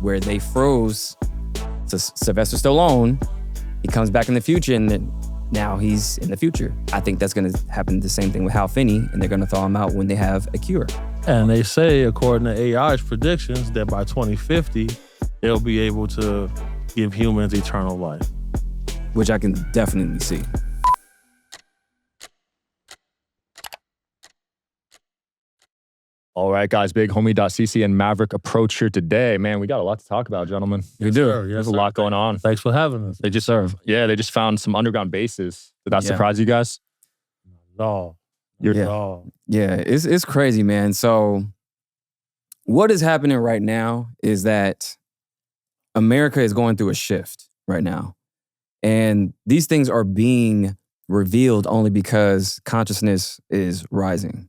where they froze Sylvester Stallone. He comes back in the future, and then now he's in the future. I think that's going to happen the same thing with Hal Finney, and they're going to thaw him out when they have a cure. And they say, according to AI's predictions, that by 2050, they'll be able to give humans eternal life. Which I can definitely see. All right, guys, Big Homie.cc and Maverick approach here today. Man, we got a lot to talk about, gentlemen. We do. There's a lot going on. Thanks for having us. They just found some underground bases. Did that surprise you guys? No. Yeah, it's crazy, man. So what is happening right now is that America is going through a shift right now. And these things are being revealed only because consciousness is rising.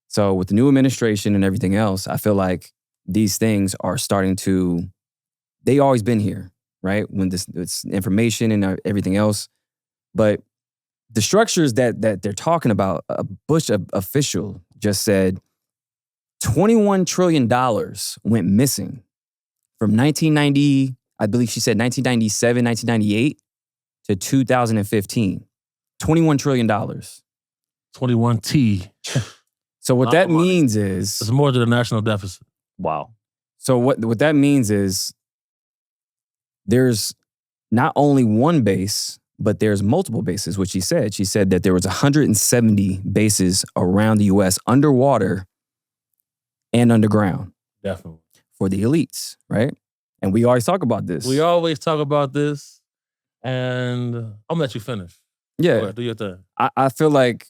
So with the new administration and everything else, I feel like these things are starting to, they always been here, right? When it's information and everything else. But the structures that they're talking about, a Bush official just said $21 trillion went missing from 1990, I believe she said 1997, 1998 to 2015. $21 trillion. 21T. So what that means is... It's more than a national deficit. Wow. So what that means is there's not only one base, but there's multiple bases, which she said. She said that there was 170 bases around the U.S. underwater and underground. Definitely. For the elites, right? And we always talk about this. We always talk about this, and I'm gonna let you finish. Yeah. Go ahead, do your thing. I feel like,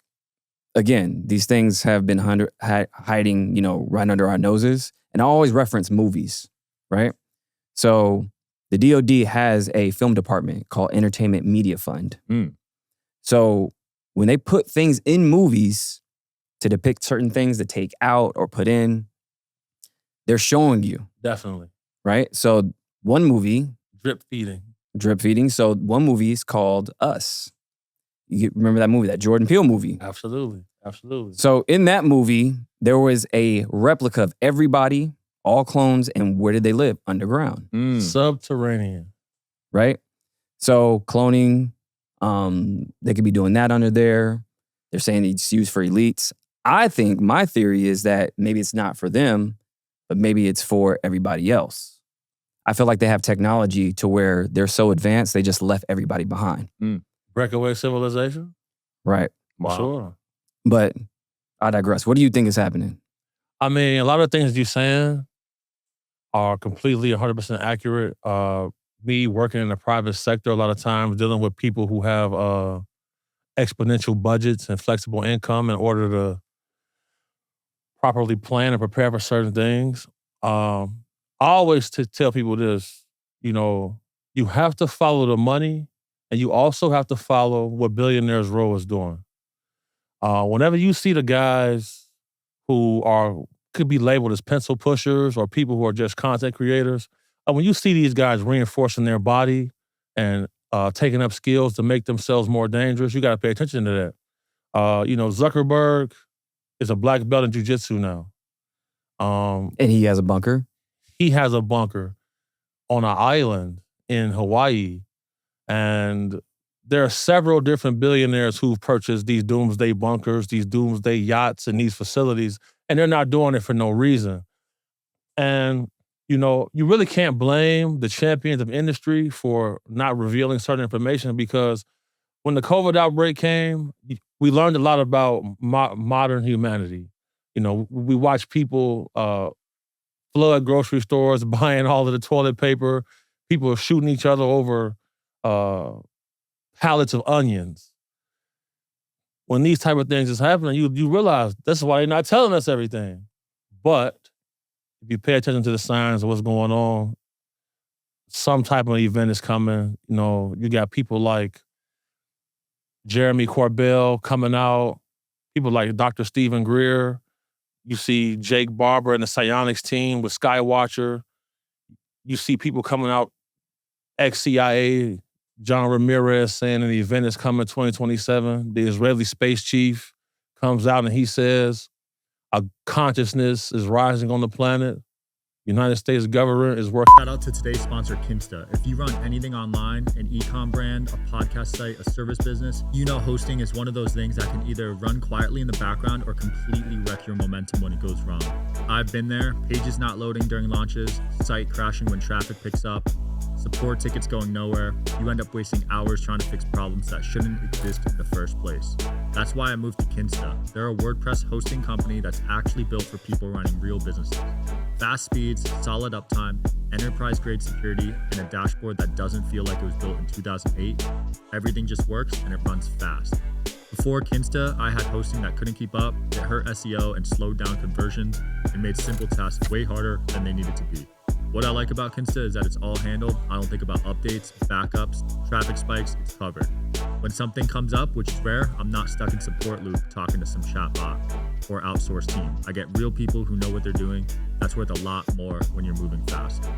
again, these things have been hiding, right under our noses. And I always reference movies, right? So the DOD has a film department called Entertainment Media Fund. So when they put things in movies to depict certain things to take out or put in, they're showing you. Definitely. Right? So one movie. Drip feeding. So one movie is called Us. You remember that movie, that Jordan Peele movie? Absolutely. So in that movie, there was a replica of everybody, all clones, and where did they live? Underground. Subterranean. Right? So cloning, they could be doing that under there. They're saying it's used for elites. I think my theory is that maybe it's not for them, but maybe it's for everybody else. I feel like they have technology to where they're so advanced, they just left everybody behind. Breakaway civilization? Right. Wow. Sure. But I digress. What do you think is happening? I mean, a lot of things you're saying are completely 100% accurate. Me working in the private sector, a lot of times dealing with people who have exponential budgets and flexible income in order to properly plan and prepare for certain things. I always tell people this, you have to follow the money, and you also have to follow what Billionaires Row is doing. Whenever you see the guys who could be labeled as pencil pushers or people who are just content creators, when you see these guys reinforcing their body and taking up skills to make themselves more dangerous, you got to pay attention to that. Zuckerberg is a black belt in jiu-jitsu now. And he has a bunker? He has a bunker on an island in Hawaii. And there are several different billionaires who've purchased these doomsday bunkers, these doomsday yachts, and these facilities, and they're not doing it for no reason. And, you really can't blame the champions of industry for not revealing certain information, because when the COVID outbreak came, we learned a lot about modern humanity. We watched people flood grocery stores, buying all of the toilet paper. People are shooting each other over pallets of onions. When these type of things is happening, you realize this is why they're not telling us everything. But if you pay attention to the signs of what's going on, some type of event is coming. You got people like Jeremy Corbell coming out, people like Dr. Stephen Greer. You see Jake Barber and the Psionics team with Skywatcher. You see people coming out, ex-CIA, John Ramirez saying an event is coming 2027. The Israeli space chief comes out and he says a consciousness is rising on the planet. United States government is working. Shout out to today's sponsor, Kinsta. If you run anything online, an e-com brand, a podcast site, a service business, you know hosting is one of those things that can either run quietly in the background or completely wreck your momentum when it goes wrong. I've been there, pages not loading during launches, site crashing when traffic picks up, support tickets going nowhere. You end up wasting hours trying to fix problems that shouldn't exist in the first place. That's why I moved to Kinsta. They're a WordPress hosting company that's actually built for people running real businesses. Fast speeds, solid uptime, enterprise-grade security, and a dashboard that doesn't feel like it was built in 2008. Everything just works and it runs fast. Before Kinsta, I had hosting that couldn't keep up, it hurt SEO and slowed down conversions, and made simple tasks way harder than they needed to be. What I like about Kinsta is that it's all handled. I don't think about updates, backups, traffic spikes, it's covered. When something comes up, which is rare, I'm not stuck in support loop talking to some chatbot or outsourced team. I get real people who know what they're doing. That's worth a lot more when you're moving fast.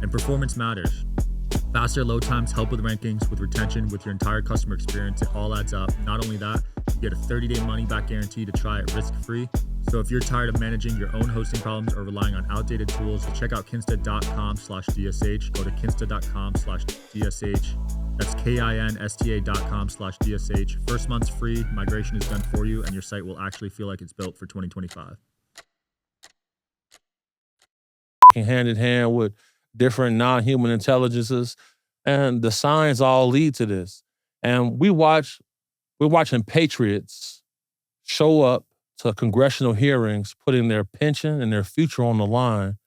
And performance matters. Faster load times help with rankings, with retention, with your entire customer experience. It all adds up. Not only that, you get a 30-day money-back guarantee to try it risk-free. So if you're tired of managing your own hosting problems or relying on outdated tools, check out kinsta.com/DSH. Go to kinsta.com/DSH. That's kinsta.com/DSH. First month's free. Migration is done for you, and your site will actually feel like it's built for 2025. Hand in hand with different non-human intelligences, and the signs all lead to this. And we're watching patriots show up to congressional hearings, putting their pension and their future on the line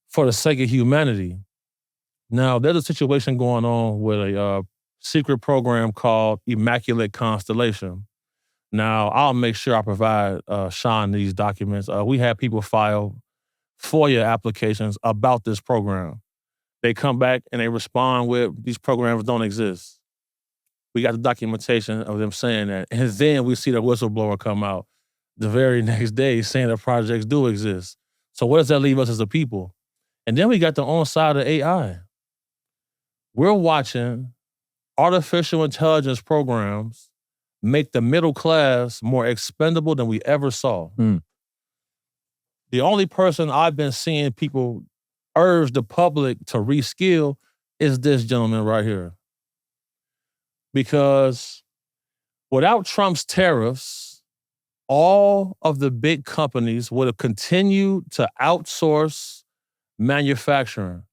for the sake of humanity. Now, there's a situation going on with a secret program called Immaculate Constellation. Now, I'll make sure I provide Sean these documents. We have people file FOIA applications about this program. They come back and they respond with, these programs don't exist. We got the documentation of them saying that. And then we see the whistleblower come out the very next day saying that projects do exist. So what does that leave us as a people? And then we got the on-side of AI. We're watching artificial intelligence programs make the middle class more expendable than we ever saw. The only person I've been seeing people urge the public to reskill is this gentleman right here. Because without Trump's tariffs, all of the big companies would have continued to outsource manufacturing.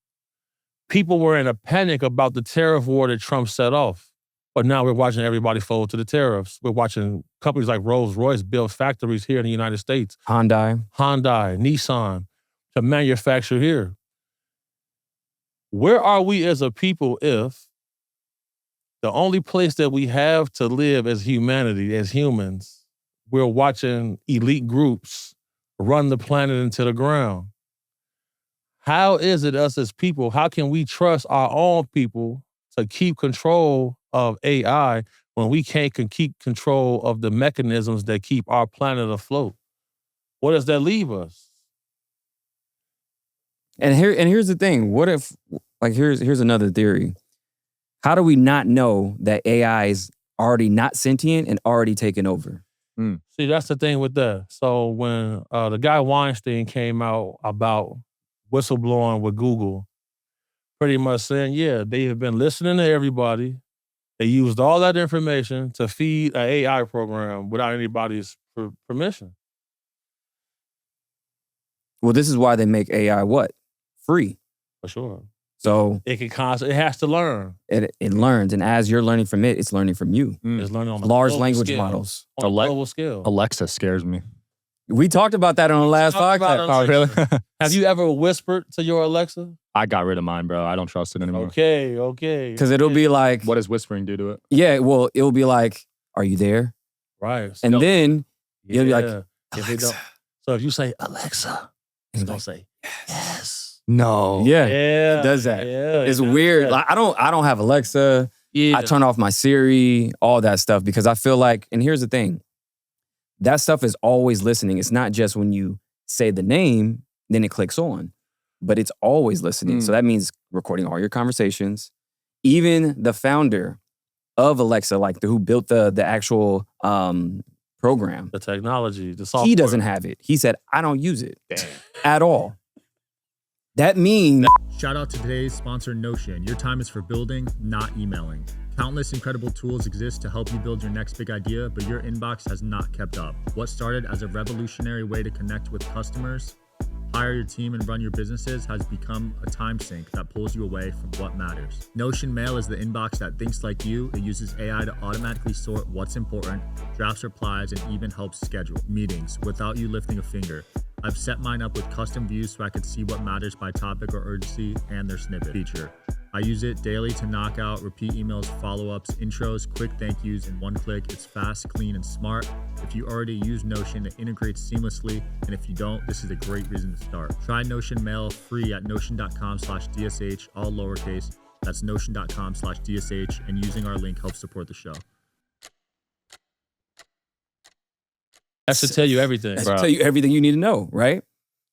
People were in a panic about the tariff war that Trump set off. But now we're watching everybody fold to the tariffs. We're watching companies like Rolls-Royce build factories here in the United States. Hyundai, Nissan, to manufacture here. Where are we as a people if the only place that we have to live as humanity, as humans, we're watching elite groups run the planet into the ground? How is it us as people, how can we trust our own people to keep control of AI when we can't keep control of the mechanisms that keep our planet afloat? What does that leave us? And here's the thing. What if, like, here's another theory. How do we not know that AI is already not sentient and already taken over? See, that's the thing with that. So when the guy Weinstein came out about whistleblowing with Google, pretty much saying, yeah, they have been listening to everybody. They used all that information to feed an AI program without anybody's permission. Well, this is why they make AI what? Free. For sure. So it has to learn. It learns, and as you're learning from it, it's learning from you. It's learning on a large global language scale. models. On a global scale. Alexa scares me. We talked about that on the last podcast. Oh, really? Have you ever whispered to your Alexa? I got rid of mine, bro. I don't trust it anymore. Okay. Because it'll be like, what does whispering do to it? Yeah, well, it'll be like, are you there? Right. And then you'll be like, Alexa. So if you say, Alexa, it's going to say, yes. No. Yeah. It does that. Yeah. It's weird. Like, I don't have Alexa. Yeah. I turn off my Siri, all that stuff, because I feel like, and here's the thing, that stuff is always listening. It's not just when you say the name, then it clicks on, but it's always listening. So that means recording all your conversations. Even the founder of Alexa, like who built the actual program, the technology, the software. he doesn't have it. He said, I don't use it at all. That means Shout out to today's sponsor, Notion. Your time is for building, not emailing. Countless incredible tools exist to help you build your next big idea, but your inbox has not kept up. What started as a revolutionary way to connect with customers, hire your team, and run your businesses has become a time sink that pulls you away from what matters. Notion Mail is the inbox that thinks like you. It uses AI to automatically sort what's important, drafts replies, and even helps schedule meetings without you lifting a finger. I've set mine up with custom views so I can see what matters by topic or urgency and their snippet feature. I use it daily to knock out repeat emails, follow-ups, intros, quick thank yous in one click. It's fast, clean, and smart. If you already use Notion, it integrates seamlessly. And if you don't, this is a great reason to start. Try Notion Mail free at notion.com/DSH, all lowercase. That's notion.com/DSH, and using our link helps support the show. That should tell you everything. that should tell you everything you need to know, right?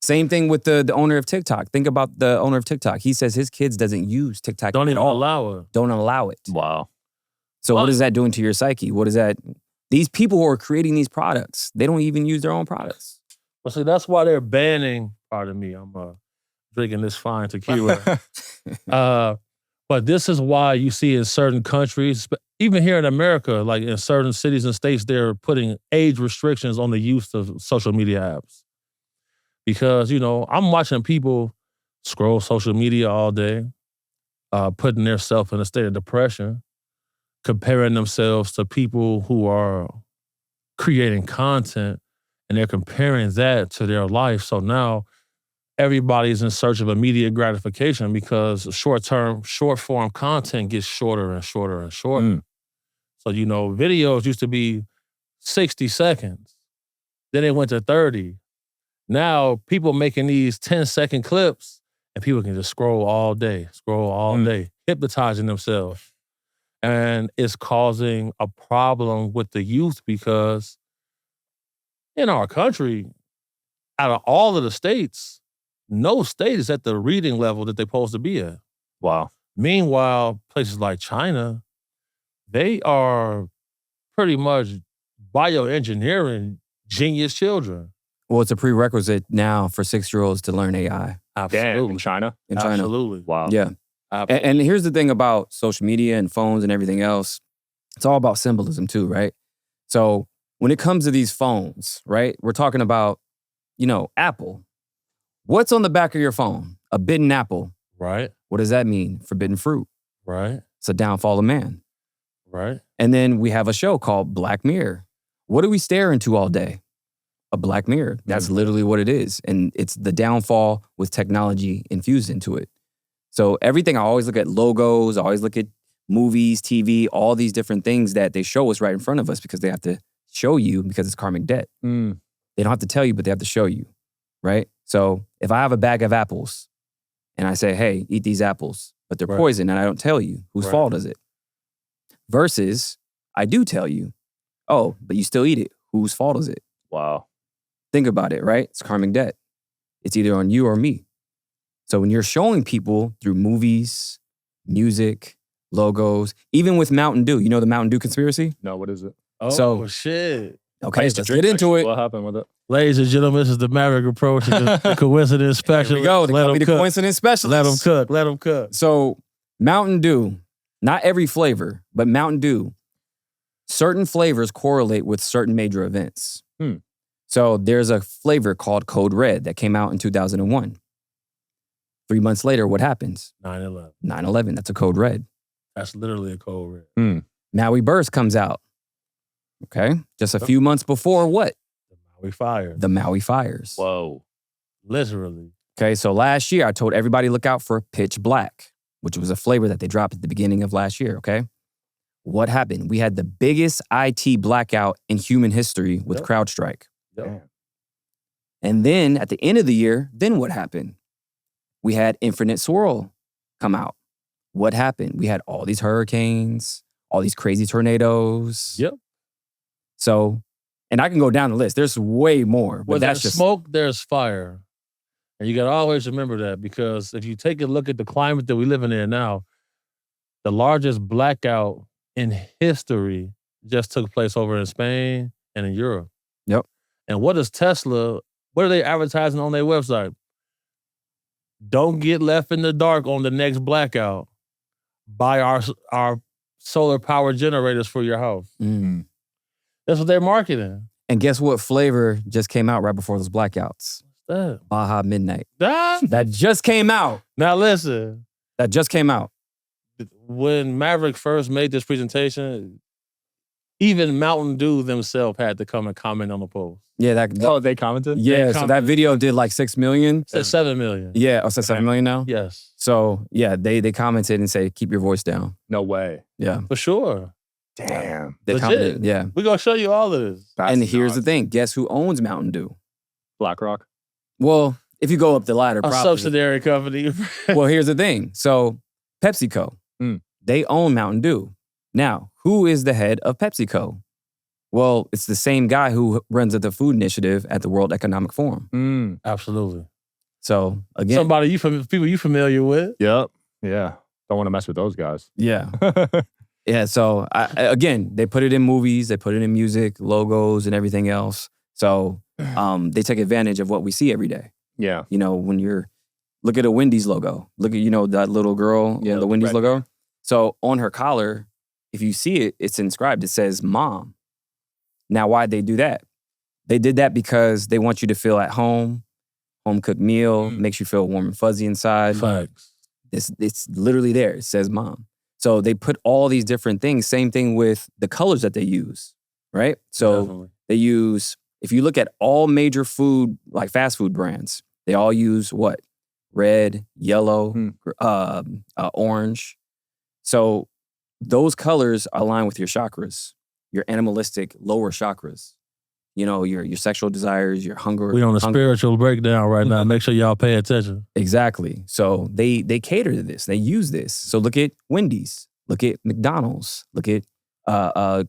Same thing with the owner of TikTok. Think about the owner of TikTok. He says his kids doesn't use TikTok Don't at even all. allow it. Don't allow it. Wow. So what is that doing to your psyche? What is that? These people who are creating these products, they don't even use their own products. Well, see, that's why they're banning, pardon me, I'm drinking this fine tequila. But this is why you see in certain countries, even here in America, like in certain cities and states, they're putting age restrictions on the use of social media apps. Because, you know, I'm watching people scroll social media all day, putting themselves in a state of depression, comparing themselves to people who are creating content, and they're comparing that to their life. So now everybody's in search of immediate gratification because short form content gets shorter and shorter and shorter. So, you know, videos used to be 60 seconds. Then it went to 30. Now people making these 10-second clips and people can just scroll all day, hypnotizing themselves. And it's causing a problem with the youth because in our country, out of all of the states, no state is at the reading level that they're supposed to be at. Wow. Meanwhile, places like China, they are pretty much bioengineering genius children. Well, it's a prerequisite now for 6-year-olds to learn AI. Absolutely. Damn, in China? In China. Absolutely. Wow. Yeah. Absolutely. And here's the thing about social media and phones and everything else. It's all about symbolism too, right? So when it comes to these phones, right, we're talking about, you know, Apple. What's on the back of your phone? A bitten apple. Right. What does that mean? Forbidden fruit. Right. It's a downfall of man. Right. And then we have a show called Black Mirror. What do we stare into all day? A black mirror. That's literally what it is. And it's the downfall with technology infused into it. So everything, I always look at logos, I always look at movies, TV, all these different things that they show us right in front of us because they have to show you because it's karmic debt. They don't have to tell you, but they have to show you, right? So if I have a bag of apples and I say, hey, eat these apples, but they're poison and I don't tell you, whose fault is it? Versus I do tell you, oh, but you still eat it. Whose fault is it? Wow. Think about it, right? It's karmic debt. It's either on you or me. So when you're showing people through movies, music, logos, even with Mountain Dew, you know the Mountain Dew conspiracy? No, what is it? Oh, shit. Okay, let's get into it. What happened with it? Ladies and gentlemen, this is the Maverick approach. The coincidence specialist. Here we go. They Let call me them the cook. coincidence specialist. Let them cook. Let them cook. So Mountain Dew, not every flavor, but Mountain Dew, certain flavors correlate with certain major events. So there's a flavor called Code Red that came out in 2001. 3 months later, what happens? 9/11. 9/11, that's a Code Red. That's literally a code red. Maui Burst comes out. Okay, just a few months before what? The Maui fire. The Maui fires. Whoa. Literally. Okay, so last year I told everybody look out for Pitch Black, which was a flavor that they dropped at the beginning of last year, okay? What happened? We had the biggest IT blackout in human history with CrowdStrike. Yep. And then at the end of the year, then what happened? We had Infinite Swirl come out. What happened? We had all these hurricanes, all these crazy tornadoes. Yep. So, and I can go down the list. There's way more, but Where that's there's just smoke, there's fire. And you got to always remember that because if you take a look at the climate that we live in now, the largest blackout in history just took place over in Spain and in Europe. Yep. And what is Tesla, what are they advertising on their website? don't get left in the dark on the next blackout. Buy our solar power generators for your house. Mm. That's what they're marketing. And guess what flavor just came out right before those blackouts? That. Baja Midnight. Ah. That just came out. Now listen. That just came out. When Maverick first made this presentation, even Mountain Dew themselves had to come and comment on the post. Yeah, they commented? Yeah, so that video did like 6 million. It said 7 million. Yeah, oh, so 7 million now? Yes. So yeah, they commented and said, keep your voice down. No way. Yeah. For sure. Damn. They Legit. commented, yeah. We're going to show you all of this. That's And here's the nuts. thing. Guess who owns Mountain Dew? BlackRock. Well, if you go up the ladder, A probably. subsidiary company. Well, here's the thing. So PepsiCo, they own Mountain Dew. Now, who is the head of PepsiCo? Well, it's the same guy who runs the food initiative at the World Economic Forum. Absolutely. So again, Somebody people you familiar with. Yep. Yeah. Don't want to mess with those guys. yeah. Yeah, so again, they put it in movies, they put it in music, logos, and everything else. So they take advantage of what we see every day. Yeah. You know, when look at a Wendy's logo. Look at, that little girl on the Wendy's logo. So on her collar, if you see it, it's inscribed. It says mom. Now, why'd they do that? They did that because they want you to feel at home cooked meal, makes you feel warm and fuzzy inside. Facts. It's literally there. It says mom. So they put all these different things. Same thing with the colors that they use, right? So Definitely. they use, if you look at all major food, like fast food brands, they all use what? Red, yellow, orange. So those colors align with your chakras, your animalistic lower chakras. You know, your sexual desires, your hunger. We're on a spiritual breakdown right now. Make sure y'all pay attention. Exactly. So they cater to this. They use this. So look at Wendy's. Look at McDonald's. Look at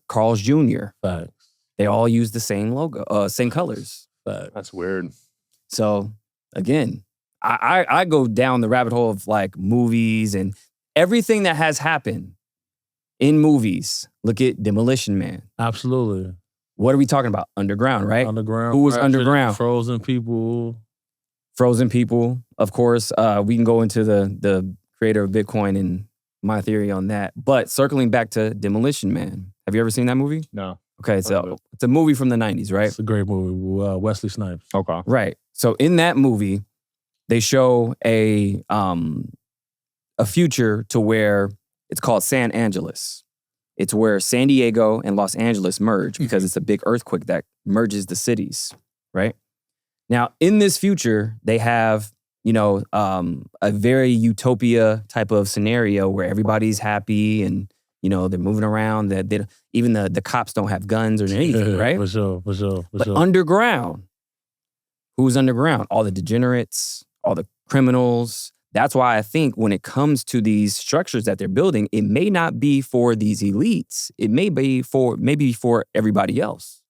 Carl's Jr. Facts. They all use the same logo, same colors. Facts. That's weird. So again, I go down the rabbit hole of like movies and everything that has happened in movies. Look at Demolition Man. Absolutely. What are we talking about? Underground, right? Underground. Who was underground? Frozen people. Frozen people. Of course, we can go into the creator of Bitcoin and my theory on that. But circling back to Demolition Man. Have you ever seen that movie? No. Okay, so it's a movie from the 90s, right? It's a great movie. Wesley Snipes. Okay. Right. So in that movie, they show a future to where it's called San Angeles. It's where San Diego and Los Angeles merge because it's a big earthquake that merges the cities, right? Now, in this future, they have, a very utopia type of scenario where everybody's happy and, they're moving around. That even the cops don't have guns or anything, right? For sure. But underground, who's underground? All the degenerates, all the criminals. That's why I think when it comes to these structures that they're building, it may not be for these elites. It may be for everybody else.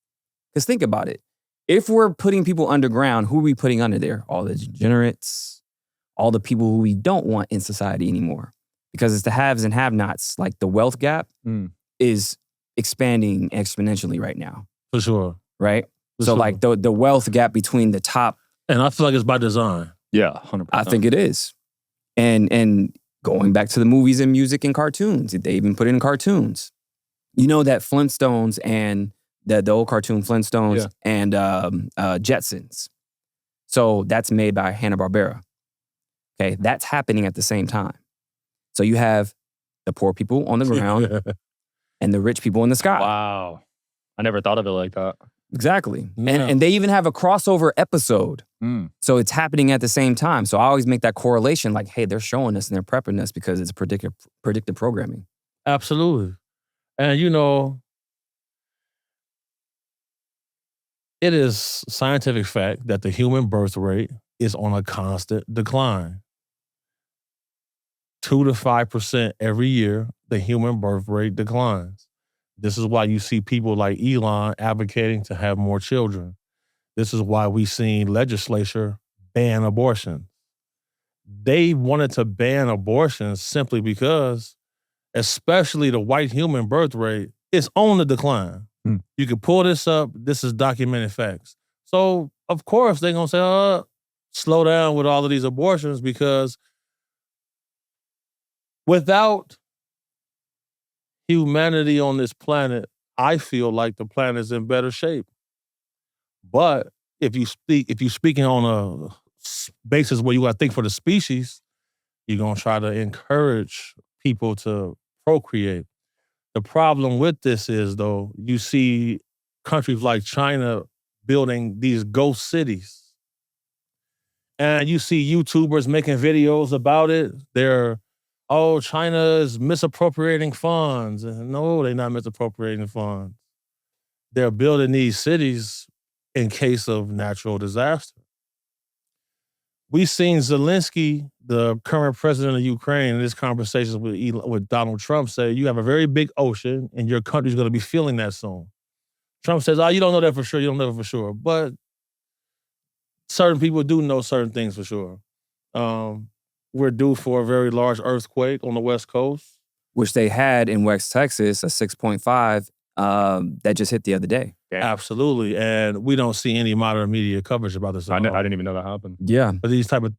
Because think about it. If we're putting people underground, who are we putting under there? All the degenerates, all the people who we don't want in society anymore. Because it's the haves and have-nots. Like the wealth gap is expanding exponentially right now. For sure. Right? For so sure. like the wealth gap between the top. And I feel like it's by design. Yeah, 100%. I think it is. And going back to the movies and music and cartoons, they even put it in cartoons. You know that Flintstones and the old cartoon Flintstones and Jetsons. So that's made by Hanna-Barbera. Okay, that's happening at the same time. So you have the poor people on the ground and the rich people in the sky. Wow. I never thought of it like that. Exactly. Yeah. And they even have a crossover episode. So it's happening at the same time. So I always make that correlation like, hey, they're showing us and they're prepping us because it's predictive programming. Absolutely. And it is scientific fact that the human birth rate is on a constant decline. 2 to 5% every year, the human birth rate declines. This is why you see people like Elon advocating to have more children. This is why we seen legislature ban abortion. They wanted to ban abortion simply because, especially the white human birth rate, is on the decline. You can pull this up. This is documented facts. So, of course, they're going to say, slow down with all of these abortions, because without humanity on this planet, I feel like the planet is in better shape. But if you're speaking on a basis where you got to think for the species, you're gonna try to encourage people to procreate. The problem with this is, though, you see countries like China building these ghost cities. And you see YouTubers making videos about it. China is misappropriating funds. And no, they're not misappropriating funds. They're building these cities in case of natural disaster. We've seen Zelensky, the current president of Ukraine, in his conversations with Donald Trump, say, you have a very big ocean and your country's going to be feeling that soon. Trump says, you don't know that for sure. You don't know that for sure. But certain people do know certain things for sure. We're due for a very large earthquake on the West Coast. Which they had in West Texas, a 6.5 that just hit the other day. Yeah. Absolutely. And we don't see any modern media coverage about this. I didn't even know that happened. Yeah. But these type of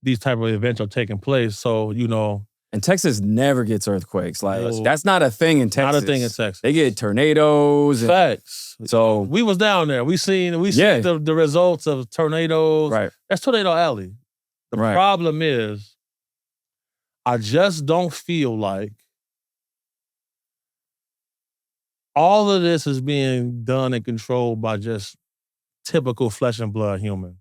events are taking place. So, And Texas never gets earthquakes. Like, No. that's not a thing in Texas. not a thing in Texas. They get tornadoes. Facts. So We was down there. We seen the results of tornadoes. right. That's Tornado Alley. The Right. problem is, I just don't feel like all of this is being done and controlled by just typical flesh and blood humans.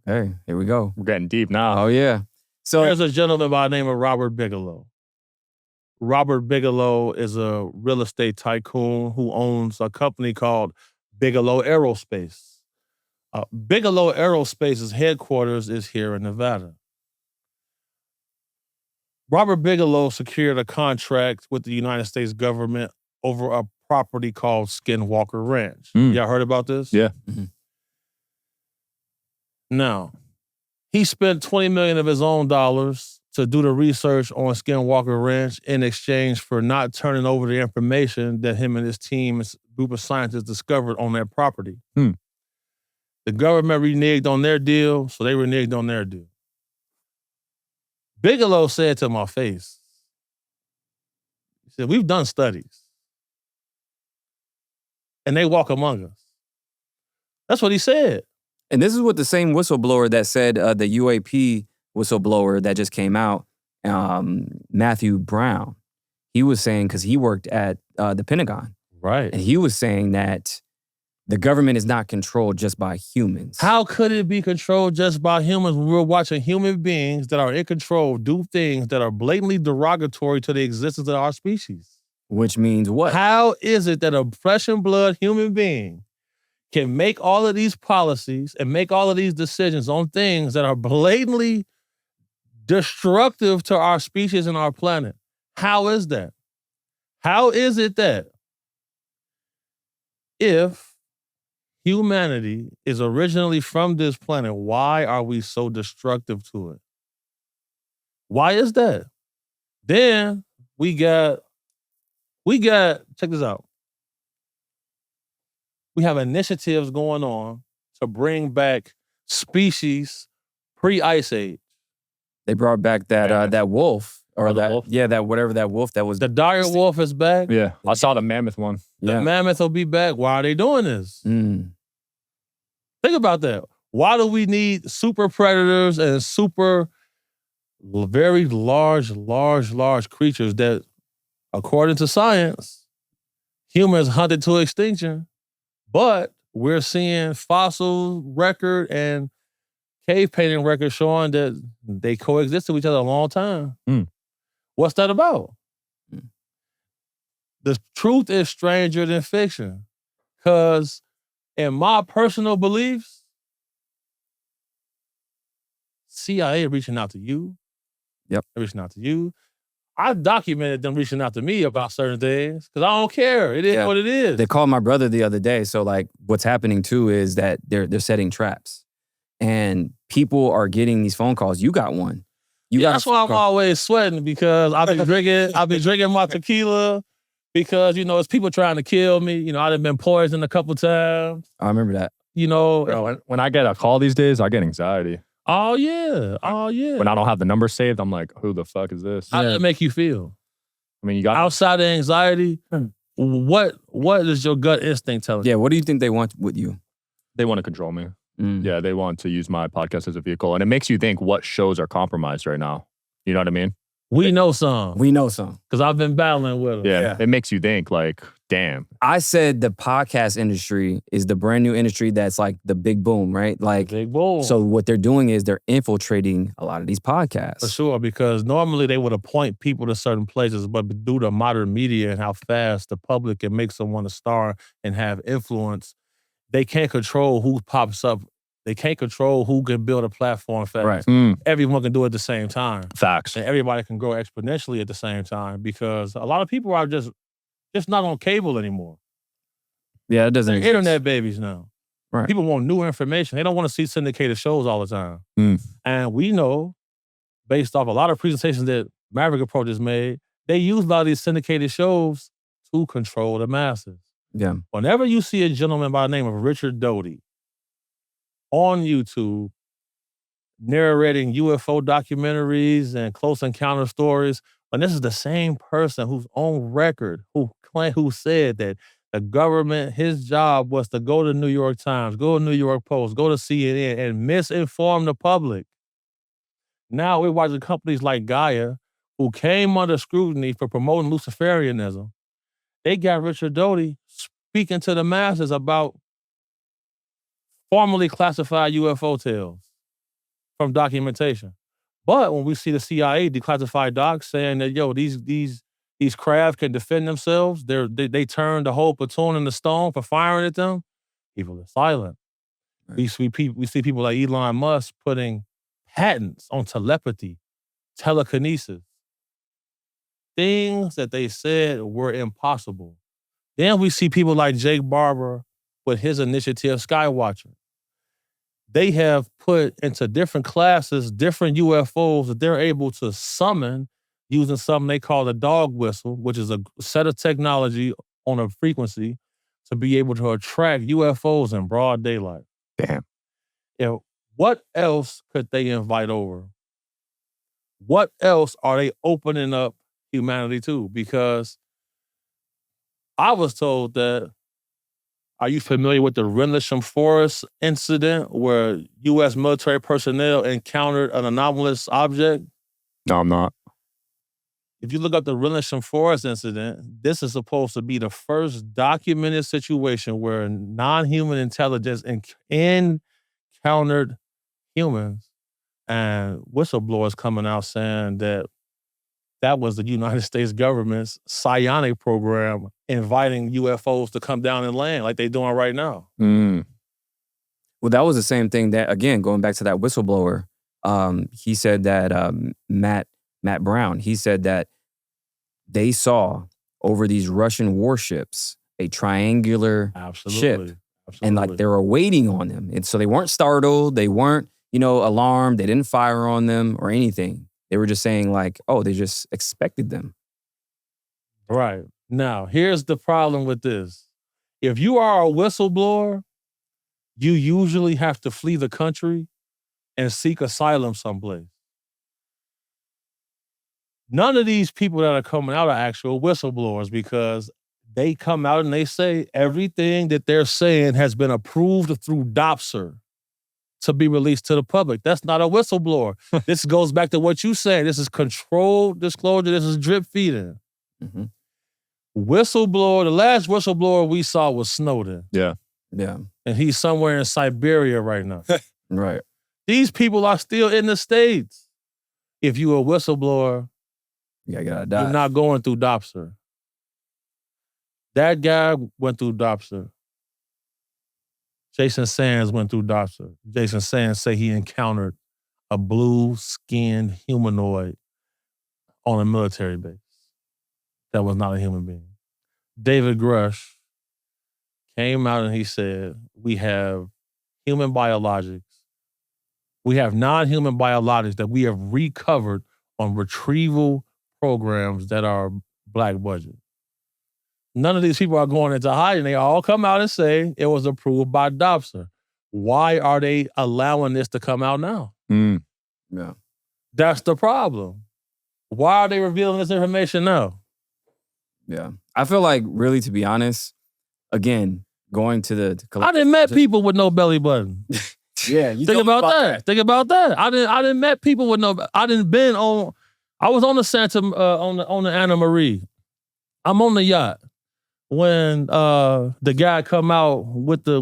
Hey, here we go. We're getting deep now. Oh, yeah. So There's a gentleman by the name of Robert Bigelow. Robert Bigelow is a real estate tycoon who owns a company called Bigelow Aerospace. Bigelow Aerospace's headquarters is here in Nevada. Robert Bigelow secured a contract with the United States government over a property called Skinwalker Ranch. Y'all heard about this? Yeah. Mhm. Now, he spent $20 million of his own dollars to do the research on Skinwalker Ranch in exchange for not turning over the information that him and his team, his group of scientists, discovered on that property. The government reneged on their deal, so they reneged on their deal. Bigelow said to my face, he said, we've done studies. And they walk among us. That's what he said. And this is what the same whistleblower that said the UAP whistleblower that just came out, Matthew Brown, he was saying, because he worked at the Pentagon. Right. And he was saying that the government is not controlled just by humans. How could it be controlled just by humans when we're watching human beings that are in control do things that are blatantly derogatory to the existence of our species? Which means what? How is it that a flesh and blood human being can make all of these policies and make all of these decisions on things that are blatantly destructive to our species and our planet? How is that? How is it that if humanity is originally from this planet, why are we so destructive to it? Why is that? Then we got, check this out. We have initiatives going on to bring back species pre-Ice Age. They brought back that wolf. Or the that wolf? Yeah, that whatever that wolf that was. The dire wolf is back. Yeah. I saw the mammoth one. The mammoth will be back. Why are they doing this? Mm. Think about that. Why do we need super predators and super very large creatures that, according to science, humans hunted to extinction, but we're seeing fossil record and cave painting records showing that they coexisted with each other a long time. What's that about? The truth is stranger than fiction. Because in my personal beliefs, CIA reaching out to you. Yep. Reaching out to you. I documented them reaching out to me about certain things because I don't care. It is what it is. They called my brother the other day. So like what's happening too is that they're setting traps. And people are getting these phone calls. You got one. That's why I'm always sweating, because I've been drinking my tequila because, it's people trying to kill me. I've been poisoned a couple times. I remember that. you know. Bro, when I get a call these days, I get anxiety. Oh yeah. When I don't have the number saved, I'm like, who the fuck is this? How does that make you feel? I mean, you got Outside of anxiety, what is your gut instinct telling you? Yeah, what do you think they want with you? they want to control me. Mm. Yeah, they want to use my podcast as a vehicle. And it makes you think what shows are compromised right now. You know what I mean? We know some. We know some. Because I've been battling with them. Yeah. It makes you think like, damn. I said the podcast industry is the brand new industry that's like the big boom, right? Like, Big bull. so what they're doing is they're infiltrating a lot of these podcasts. For sure, because normally they would appoint people to certain places, but due to modern media and how fast the public can make someone a star and have influence, they can't control who pops up. They can't control who can build a platform fast. Right. Everyone can do it at the same time. Facts. And everybody can grow exponentially at the same time because a lot of people are just not on cable anymore. Yeah, it doesn't They're exist. internet babies now. Right. People want new information. They don't want to see syndicated shows all the time. Mm. And we know, based off a lot of presentations that Maverick Approach has made, they use a lot of these syndicated shows to control the masses. Yeah. Whenever you see a gentleman by the name of Richard Doty on YouTube narrating UFO documentaries and close encounter stories, and this is the same person who's on record who said that the government, his job was to go to New York Times, go to New York Post, go to CNN and misinform the public. Now we're watching companies like Gaia, who came under scrutiny for promoting Luciferianism. They got Richard Doty speaking to the masses about formerly classified UFO tales from documentation. But when we see the CIA declassified docs saying that, yo, these craft can defend themselves, they turned the whole platoon into stone for firing at them, people are silent. Right. We see people like Elon Musk putting patents on telepathy, telekinesis, things that they said were impossible. Then we see people like Jake Barber with his initiative, Skywatcher. They have put into different classes, different UFOs that they're able to summon using something they call the dog whistle, which is a set of technology on a frequency to be able to attract UFOs in broad daylight. Damn. What else could they invite over? What else are they opening up humanity to? Because I was told that, are you familiar with the Rendlesham Forest incident where U.S. military personnel encountered an anomalous object? No, I'm not. If you look up the Rendlesham Forest incident, this is supposed to be the first documented situation where non-human intelligence encountered humans, and whistleblowers coming out saying that was the United States government's psionic program inviting UFOs to come down and land like they're doing right now. Mm. Well, that was the same thing that, again, going back to that whistleblower, he said that Matt Brown, he said that they saw over these Russian warships a triangular ship. And like they were waiting on them. And so they weren't startled. They weren't, alarmed. They didn't fire on them or anything. They were just saying like, oh, they just expected them. Right. Now, here's the problem with this. If you are a whistleblower, you usually have to flee the country and seek asylum someplace. None of these people that are coming out are actual whistleblowers because they come out and they say everything that they're saying has been approved through DOPSR to be released to the public. That's not a whistleblower. This goes back to what you said. This is controlled disclosure. This is drip feeding. Mm-hmm. Whistleblower, the last whistleblower we saw was Snowden. Yeah. Yeah. And he's somewhere in Siberia right now. Right. These people are still in the States. If you're a whistleblower, you gotta die. You're not going through DOPSR. That guy went through DOPSR. Jason Sands went through DOPSR. Jason Sands say he encountered a blue-skinned humanoid on a military base that was not a human being. David Grush came out and he said, we have human biologics. We have non-human biologics that we have recovered on retrieval programs that are black budget. None of these people are going into hiding. They all come out and say it was approved by DOPSR. Why are they allowing this to come out now? Mm. Yeah. That's the problem. Why are they revealing this information now? Yeah. I feel like, really, to be honest, again, going to the I done met people with no belly button. Yeah, you Think about that. Think about that. I didn't met people with no. I didn't been on. I was on the Santa on the Anna Marie. I'm on the yacht when the guy come out with the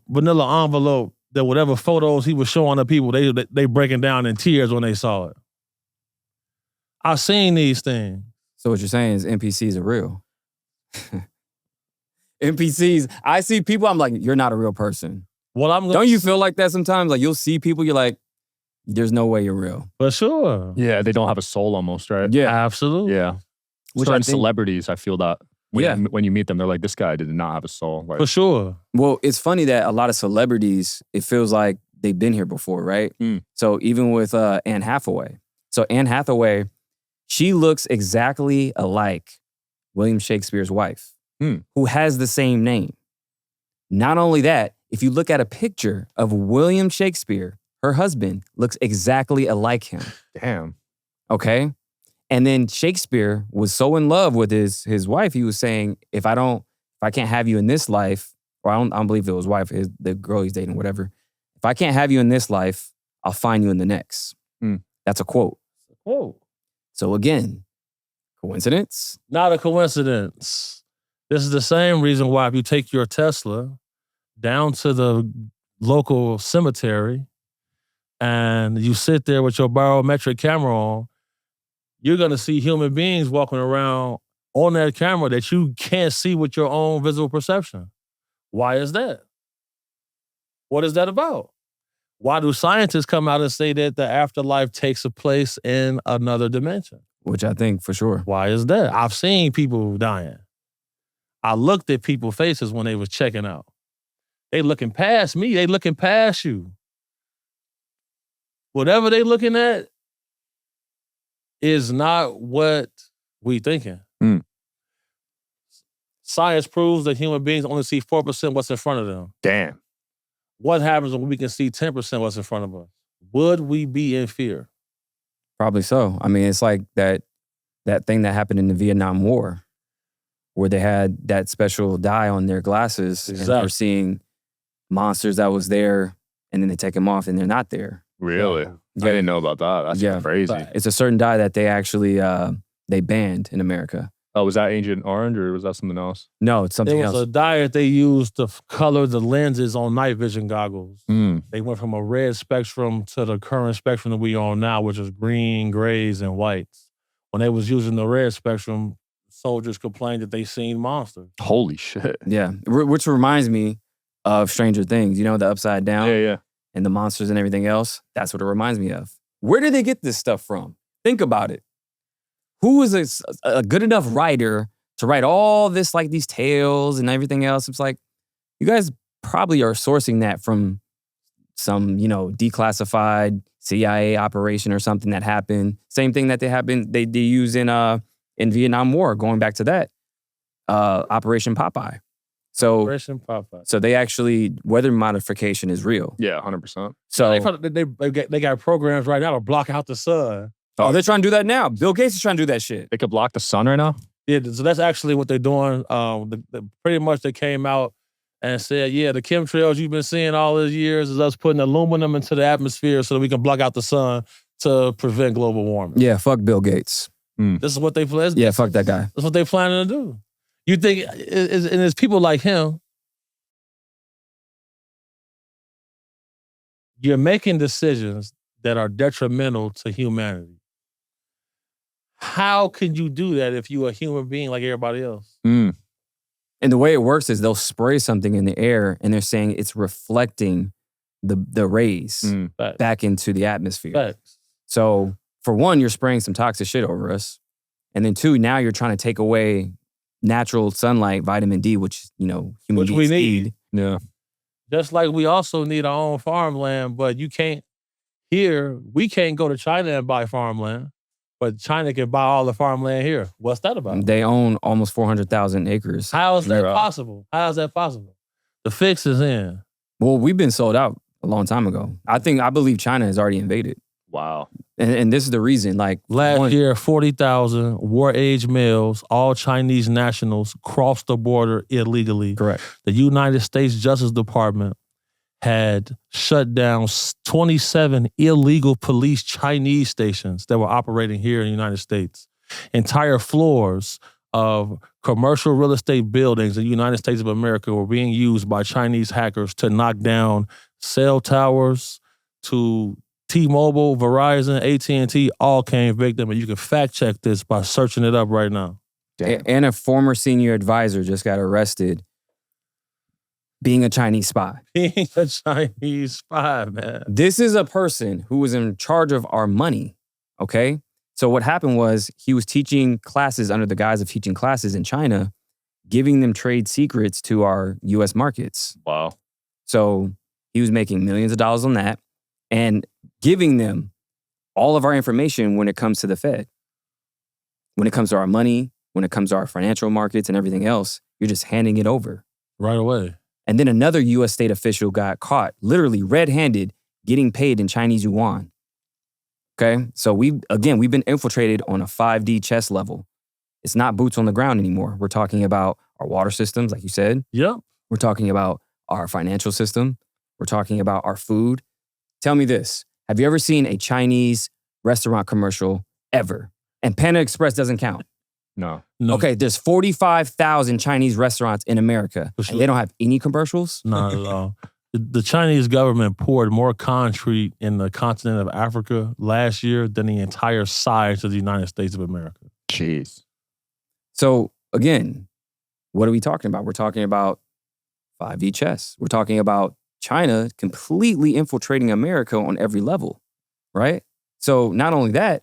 vanilla envelope that whatever photos he was showing the people, they breaking down in tears when they saw it. I seen these things. So what you're saying is NPCs are real. NPCs, I see people, I'm like, you're not a real person. Well, Don't you feel like that sometimes? Like you'll see people, you're like, there's no way you're real. For sure. Yeah, they don't have a soul almost, right? Yeah. Absolutely. Yeah. Which Certain I think- celebrities, I feel that when you meet them, they're like, this guy did not have a soul. Like, For sure. Well, it's funny that a lot of celebrities, it feels like they've been here before, right? Mm. So even with Anne Hathaway. So Anne Hathaway, she looks exactly alike William Shakespeare's wife, who has the same name. Not only that, if you look at a picture of William Shakespeare, her husband looks exactly alike him. damn. Okay? And then Shakespeare was so in love with his wife, he was saying, if I can't have you in this life, or I don't believe it was wife, the girl he's dating, whatever. If I can't have you in this life, I'll find you in the next. That's a quote. Whoa. So again, coincidence? Not a coincidence. This is the same reason why if you take your Tesla down to the local cemetery and you sit there with your barometric camera on, you're going to see human beings walking around on that camera that you can't see with your own visual perception. Why is that? What is that about? Why do scientists come out and say that the afterlife takes a place in another dimension? Which I think for sure. Why is that? I've seen people dying. I looked at people's faces when they was checking out. They looking past me. They looking past you. Whatever they looking at is not what we thinking. Science proves that human beings only see 4% what's in front of them. Damn. What happens when we can see 10% what's in front of us? Would we be in fear? Probably so. I mean, it's like that thing that happened in the Vietnam War where they had that special dye on their glasses and they were seeing monsters that was there and then they take them off and they're not there. Really? Yeah. I didn't know about that. That's crazy. It's a certain dye that they actually they banned in America. Oh, was that Agent Orange or was that something else? No, it's something It was else. a dye that they used to color the lenses on night vision goggles. They went from a red spectrum to the current spectrum that we on now, which is green, grays, and whites. When they was using the red spectrum, soldiers complained that they seen monsters. Holy shit. Yeah, which reminds me of Stranger Things. You know, the Upside Down Yeah. and the monsters and everything else. That's what it reminds me of. Where did they get this stuff from? Think about it. Who is a good enough writer to write all this, like these tales and everything else? It's like, you guys probably are sourcing that from some, declassified CIA operation or something that happened. Same thing that they use in Vietnam War, going back to that, Operation Popeye. Operation Popeye. So they actually, weather modification is real. Yeah, 100%. So They got programs right now to block out the sun. Oh, they're trying to do that now. Bill Gates is trying to do that shit. They could block the sun right now? Yeah, so that's actually what they're doing. Pretty much they came out and said, yeah, the chemtrails you've been seeing all these years is us putting aluminum into the atmosphere so that we can block out the sun to prevent global warming. Yeah, fuck Bill Gates. This is what they plan. Yeah, fuck that guy. That's what they're planning to do. You think, and it's people like him, you're making decisions that are detrimental to humanity. How can you do that if you're a human being like everybody else? And the way it works is they'll spray something in the air and they're saying it's reflecting the rays back into the atmosphere. Facts. So for one, you're spraying some toxic shit over us. And then two, now you're trying to take away natural sunlight, vitamin D, which, human beings we need. Yeah. Just like we also need our own farmland, but we can't go to China and buy farmland, but China can buy all the farmland here. What's that about? They own almost 400,000 acres. How is that possible? How is that possible? The fix is in. Well, we've been sold out a long time ago. I believe China has already invaded. Wow. And this is the reason. Like Last year, 40,000 war-age males, all Chinese nationals, crossed the border illegally. Correct. The United States Justice Department had shut down 27 illegal police Chinese stations that were operating here in the United States. Entire floors of commercial real estate buildings in the United States of America were being used by Chinese hackers to knock down cell towers, to T-Mobile, Verizon, AT&T, all came victim. And you can fact check this by searching it up right now. And a former senior advisor just got arrested being a Chinese spy. Being a Chinese spy, man. This is a person who was in charge of our money, okay? So what happened was he was teaching classes under the guise of teaching classes in China, giving them trade secrets to our U.S. markets. Wow. So he was making millions of dollars on that and giving them all of our information when it comes to the Fed. When it comes to our money, when it comes to our financial markets and everything else, you're just handing it over. Right away. And then another U.S. state official got caught, literally red-handed, getting paid in Chinese yuan. Okay? So we've been infiltrated on a 5D chess level. It's not boots on the ground anymore. We're talking about our water systems, like you said. Yep. We're talking about our financial system. We're talking about our food. Tell me this. Have you ever seen a Chinese restaurant commercial ever? And Panda Express doesn't count. No. Okay, there's 45,000 Chinese restaurants in America. For sure. And they don't have any commercials? Not at all. The Chinese government poured more concrete in the continent of Africa last year than the entire size of the United States of America. Jeez. So again, what are we talking about? We're talking about 5D chess. We're talking about China completely infiltrating America on every level, right? So not only that,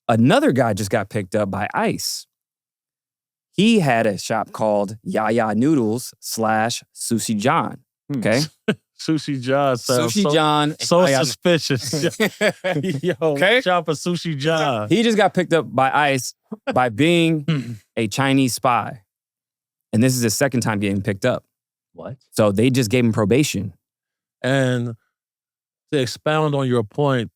another guy just got picked up by ICE. He had a shop called Yaya Noodles / Sushi John. Okay. Sushi John sounds Sushi John. so Yaya- suspicious. Yo, Okay. shop for Sushi John. He just got picked up by ICE by being a Chinese spy. And this is his second time getting picked up. What? So they just gave him probation. And to expound on your point,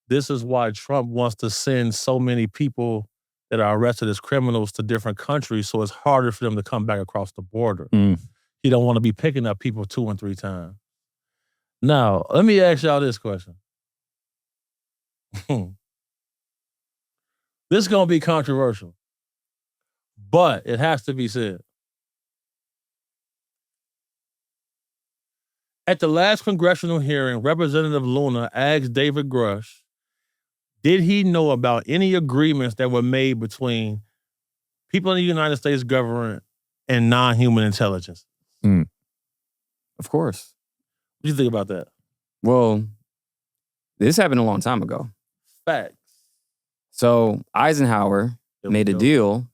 this is why Trump wants to send so many people that are arrested as criminals to different countries, so it's harder for them to come back across the border. Mm. He don't want to be picking up people 2 and 3 times. Now, let me ask y'all this question. This is going to be controversial, but it has to be said. At the last congressional hearing, Representative Luna asked David Grush, did he know about any agreements that were made between people in the United States government and non-human intelligence? Of course. What do you think about that? Well, this happened a long time ago. Facts. So Eisenhower There we made a go. deal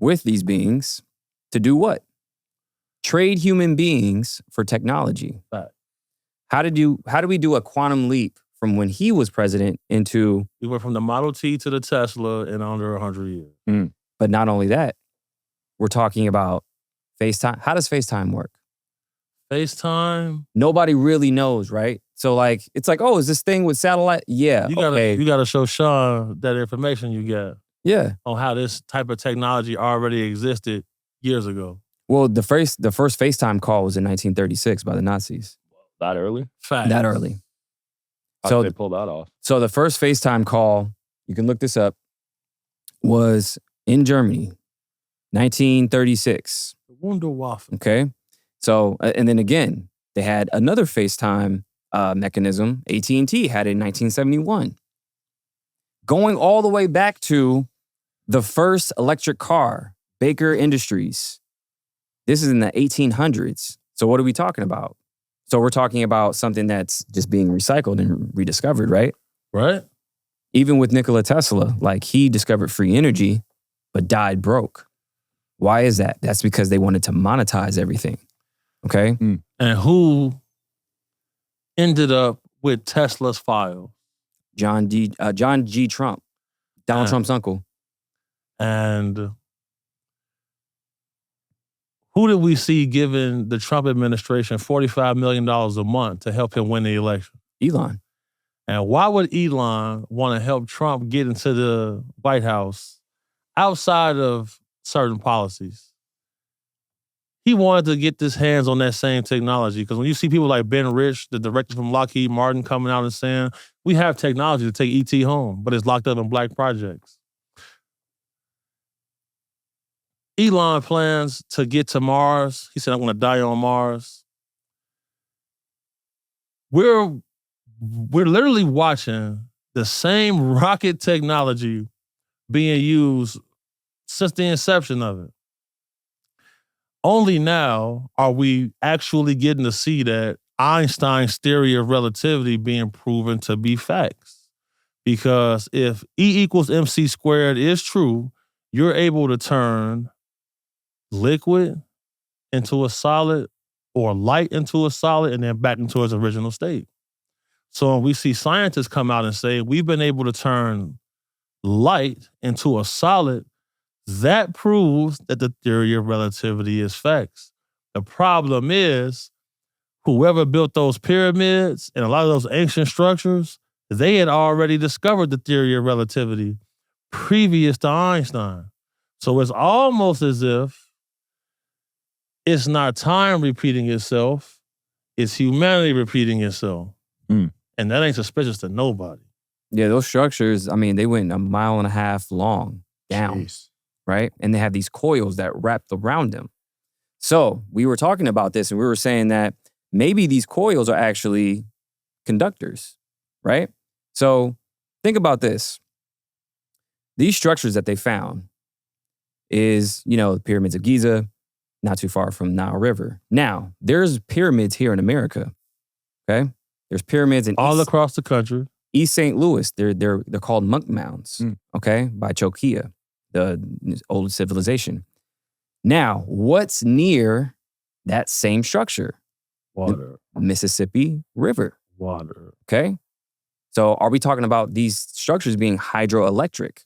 with these beings to do what? Trade human beings for technology. Fact. How do we do a quantum leap from when he was president into, We went from the Model T to the Tesla in under 100 years. but not only that, we're talking about FaceTime. How does FaceTime work? FaceTime. Nobody really knows, right? So like, it's like, oh, is this thing with satellite? Yeah. You gotta okay. you gotta show Sean that information you got Yeah. on how this type of technology already existed years ago. Well, the first FaceTime call was in 1936 by the Nazis. That early? Fact. That early. How So- did they pull that off? So the first FaceTime call, you can look this up, was in Germany, 1936. Wunderwaffen. Okay. So, and then again, they had another FaceTime mechanism. AT&T had it in 1971. Going all the way back to the first electric car, Baker Industries. This is in the 1800s. So what are we talking about? So we're talking about something that's just being recycled and rediscovered, right? Right? Even with Nikola Tesla, like he discovered free energy, but died broke. Why is that? That's because they wanted to monetize everything. Okay. And who ended up with Tesla's file? John G. Trump, Donald Ah. Trump's uncle. And Who did we see giving the Trump administration $45 million a month to help him win the election? Elon. And why would Elon want to help Trump get into the White House outside of certain policies? He wanted to get his hands on that same technology, because when you see people like Ben Rich, the director from Lockheed Martin, coming out and saying, we have technology to take ET home, but it's locked up in black projects. Elon plans to get to Mars. He said, I'm going to die on Mars. We're literally watching the same rocket technology being used since the inception of it. Only now are we actually getting to see that Einstein's theory of relativity being proven to be facts. Because if E equals MC squared is true, you're able to turn liquid into a solid or light into a solid and then back into its original state. So when we see scientists come out and say, we've been able to turn light into a solid, that proves that the theory of relativity is facts. The problem is, whoever built those pyramids and a lot of those ancient structures, they had already discovered the theory of relativity previous to Einstein. So it's almost as if it's not time repeating itself, it's humanity repeating itself. And that ain't suspicious to nobody. Yeah, those structures, I mean, they went 1.5 miles long down. Jeez. Right? And they have these coils that wrapped around them. So we were talking about this and we were saying that maybe these coils are actually conductors, right? So think about this. These structures that they found is, the pyramids of Giza, not too far from Nile River. Now, there's pyramids here in America, okay? There's pyramids in all across the country. East St. Louis, they're called monk mounds, okay, by Chokia, the old civilization. Now, what's near that same structure? Water. The Mississippi River. Water. Okay? So are we talking about these structures being hydroelectric?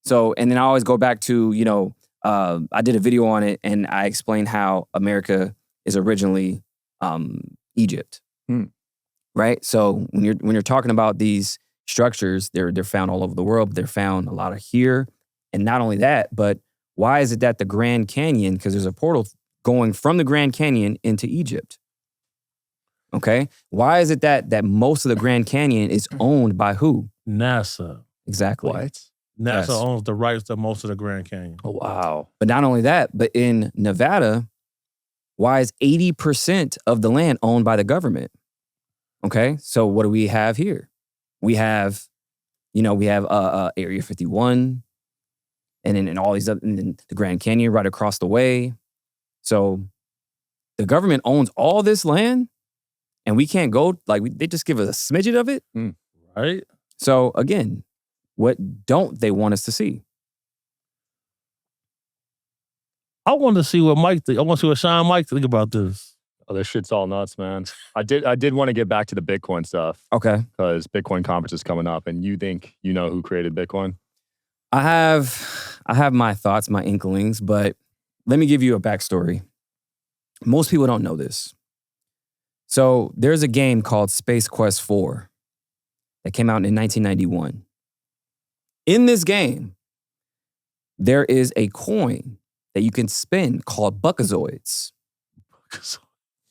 So, and then I always go back to, I did a video on it and I explained how America is originally Egypt. Right? So when you're talking about these structures, they're found all over the world, but they're found a lot of here. And not only that, but why is it that the Grand Canyon, because there's a portal going from the Grand Canyon into Egypt? Okay? Why is it that most of the Grand Canyon is owned by who? NASA. Exactly. What? NASA owns the rights to most of the Grand Canyon. Oh, wow. But not only that, but in Nevada, why is 80% of the land owned by the government? Okay, so what do we have here? We have, Area 51, and then all these other, and then the Grand Canyon right across the way. So the government owns all this land, and we can't go, they just give us a smidget of it. Right? So again, what don't they want us to see? I want to see what I want to see what Sean Mike think about this. Oh, this shit's all nuts, man. I did want to get back to the Bitcoin stuff. Okay. Because Bitcoin conference is coming up, and you think you know who created Bitcoin? I have my thoughts, my inklings, but let me give you a backstory. Most people don't know this. So there's a game called Space Quest 4 that came out in 1991. In this game, there is a coin that you can spin called Buckazoids.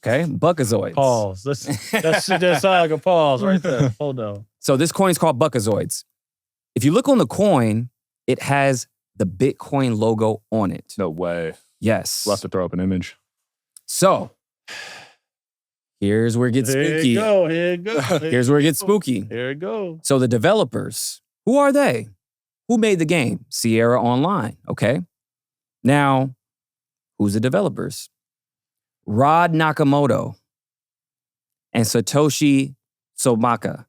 Okay, Buckazoids. Pause. That shit just sound like a pause right there. Hold on. So this coin is called Buckazoids. If you look on the coin, it has the Bitcoin logo on it. No way. Yes. We'll have to throw up an image. So here's where it gets spooky. Here it go. Here's where it gets spooky. Here it goes. So the developers, who are they? Who made the game? Sierra Online, okay? Now, who's the developers? Rod Nakamoto and Satoshi Somaka.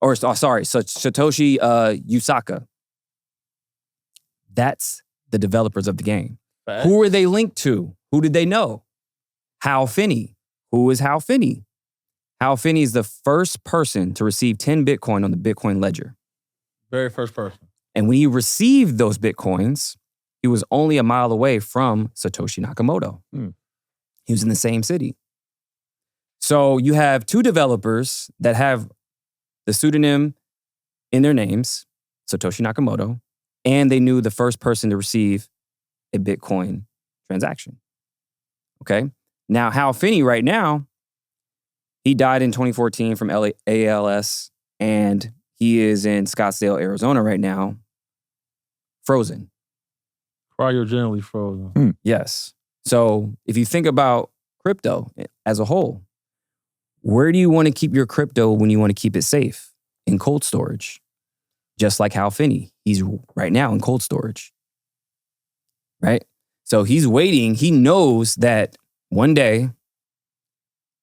Satoshi Usaka. That's the developers of the game. Fact. Who were they linked to? Who did they know? Hal Finney. Who is Hal Finney? Hal Finney is the first person to receive 10 Bitcoin on the Bitcoin ledger. Very first person. And when he received those Bitcoins, he was only a mile away from Satoshi Nakamoto. He was in the same city. So you have two developers that have the pseudonym in their names, Satoshi Nakamoto, and they knew the first person to receive a Bitcoin transaction. Okay? Now, Hal Finney right now, he died in 2014 from ALS, and he is in Scottsdale, Arizona right now, frozen. Cryogenically frozen. Yes. So if you think about crypto as a whole, where do you want to keep your crypto when you want to keep it safe? In cold storage. Just like Hal Finney. He's right now in cold storage. Right? So he's waiting. He knows that one day,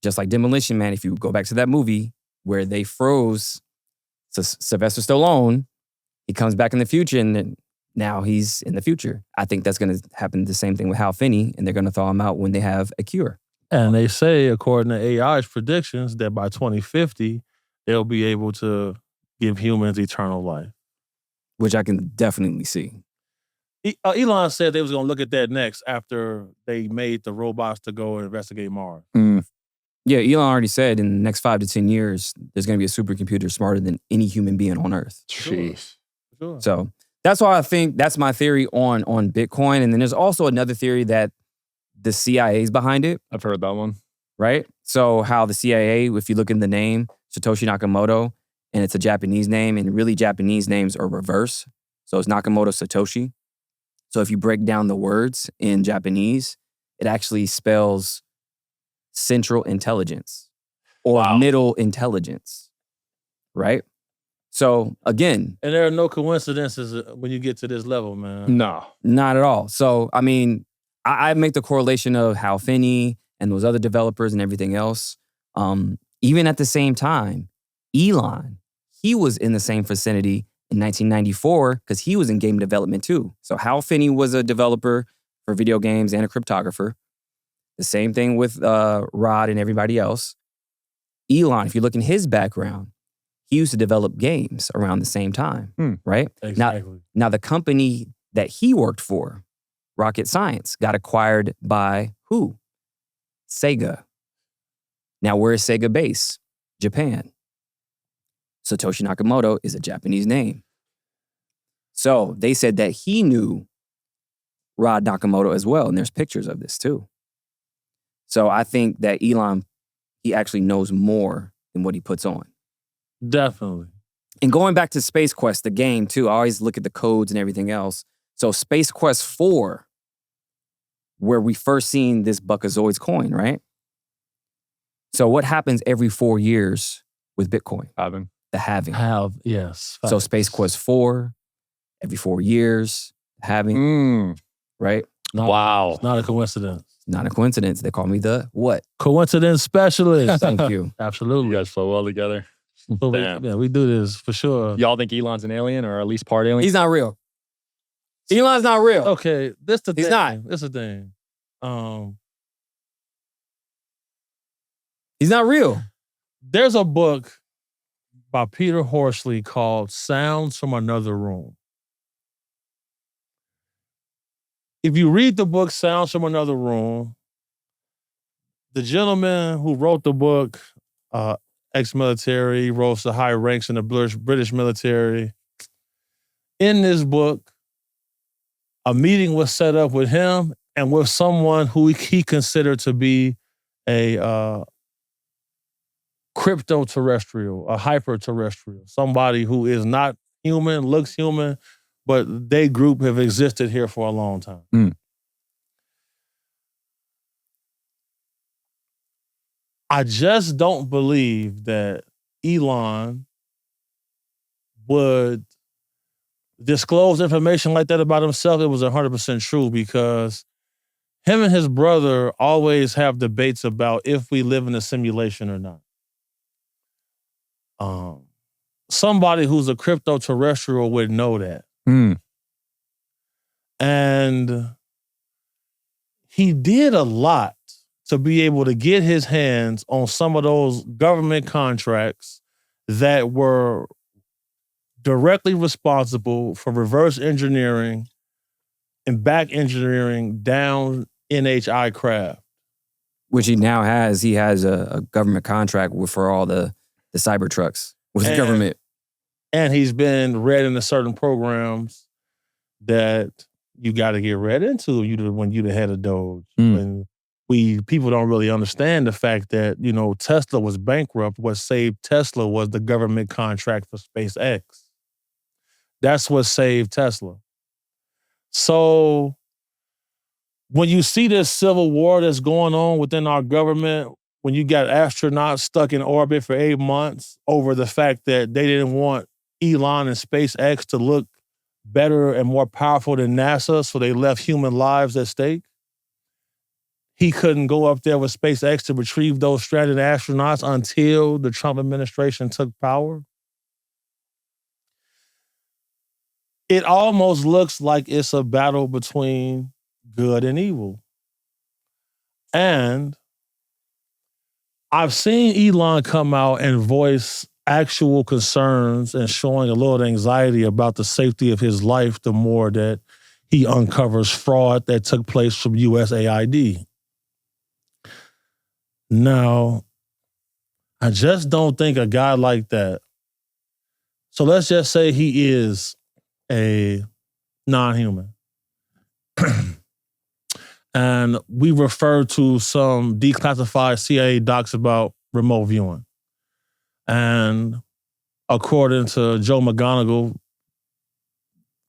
just like Demolition Man, if you go back to that movie where they froze Sylvester Stallone, he comes back in the future and then now he's in the future. I think that's going to happen the same thing with Hal Finney, and they're going to thaw him out when they have a cure. And they say, according to AI's predictions, that by 2050, they'll be able to give humans eternal life. Which I can definitely see. Elon said they was going to look at that next after they made the robots to go and investigate Mars. Yeah, Elon already said in the next 5 to 10 years, there's going to be a supercomputer smarter than any human being on Earth. Jeez. Sure. So that's why I think that's my theory on Bitcoin. And then there's also another theory that the CIA is behind it. I've heard that one. Right? So how the CIA, if you look in the name, Satoshi Nakamoto, and it's a Japanese name, and really Japanese names are reverse. So it's Nakamoto Satoshi. So if you break down the words in Japanese, it actually spells central intelligence or middle intelligence, right? So again. And there are no coincidences when you get to this level, man. No. Not at all. So, I mean, I make the correlation of Hal Finney and those other developers and everything else. Even at the same time, Elon, he was in the same vicinity in 1994 because he was in game development too. So Hal Finney was a developer for video games and a cryptographer. The same thing with Rod and everybody else. Elon, if you look in his background, he used to develop games around the same time, right? Exactly. Now, the company that he worked for, Rocket Science, got acquired by who? Sega. Now, where is Sega based? Japan. Satoshi Nakamoto is a Japanese name. So they said that he knew Rod Nakamoto as well, and there's pictures of this too. So I think that Elon, he actually knows more than what he puts on. Definitely. And going back to Space Quest, the game too, I always look at the codes and everything else. So Space Quest 4, where we first seen this Buckazoids coin, right? So what happens every 4 years with Bitcoin? Halving. The halving. Yes. So Space Quest 4, every 4 years, halving, right? Wow. It's not a coincidence. Not a coincidence. They call me the what? Coincidence specialist. Thank you. Absolutely. You guys flow well together. So we do this for sure. Y'all think Elon's an alien or at least part alien? He's not real. Elon's not real. Okay, this the thing. He's not. This the thing. He's not real. There's a book by Peter Horsley called Sounds from Another Room. If you read the book Sounds from Another Room, the gentleman who wrote the book, ex-military, rose to high ranks in the British military. In this book, a meeting was set up with him and with someone who he considered to be a crypto-terrestrial, a hyper-terrestrial, somebody who is not human, looks human, but they group have existed here for a long time. I just don't believe that Elon would disclose information like that about himself. It was 100% true because him and his brother always have debates about if we live in a simulation or not. Somebody who's a crypto-terrestrial would know that. And he did a lot to be able to get his hands on some of those government contracts that were directly responsible for reverse engineering and back engineering down NHI craft. Which he now has. He has a government contract for all the cyber trucks with the government. And he's been read into certain programs that you got to get read into when you're the head of Doge. And people don't really understand the fact that, you know, Tesla was bankrupt. What saved Tesla was the government contract for SpaceX. That's what saved Tesla. So when you see this civil war that's going on within our government, when you got astronauts stuck in orbit for 8 months over the fact that they didn't want Elon and SpaceX to look better and more powerful than NASA, so they left human lives at stake. He couldn't go up there with SpaceX to retrieve those stranded astronauts until the Trump administration took power. It almost looks like it's a battle between good and evil. And I've seen Elon come out and voice actual concerns and showing a little anxiety about the safety of his life the more that he uncovers fraud that took place from USAID. Now, I just don't think a guy like that. So let's just say he is a non-human. And we refer to some declassified CIA docs about remote viewing. And according to Joe McGonigal,